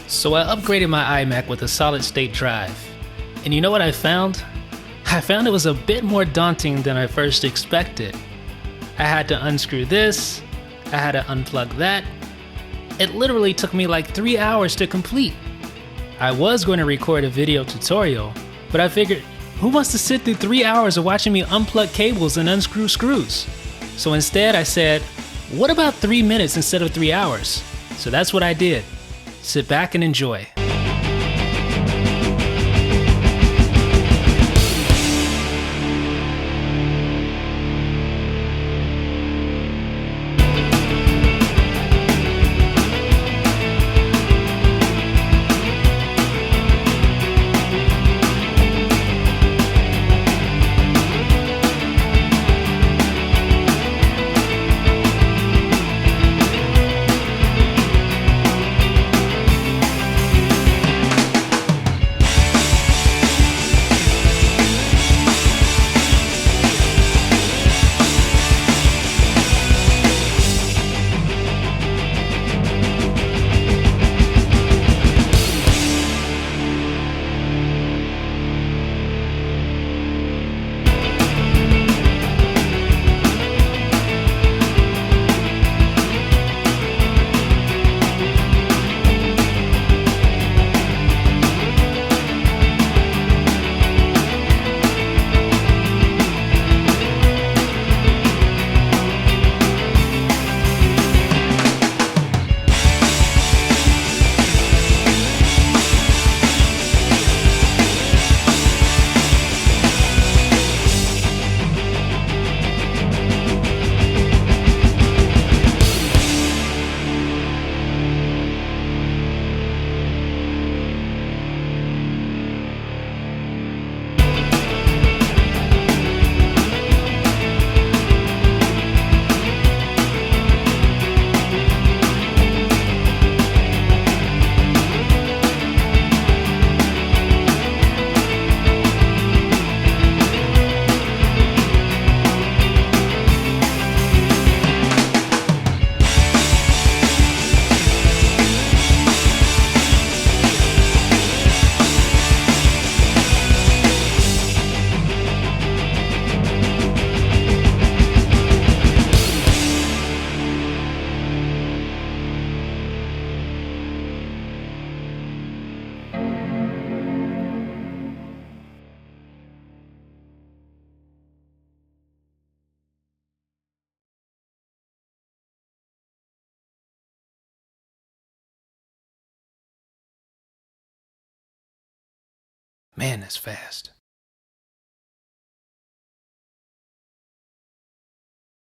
So I upgraded my iMac with a solid state drive. And you know what I found? I found it was a bit more daunting than I first expected. I had to unscrew this, I had to unplug that. It literally took me like 3 hours to complete. I was going to record a video tutorial, but I figured, who wants to sit through 3 hours of watching me unplug cables and unscrew screws? So instead I said, what about 3 minutes instead of 3 hours? So that's what I did. Sit back and enjoy. Man, that's fast.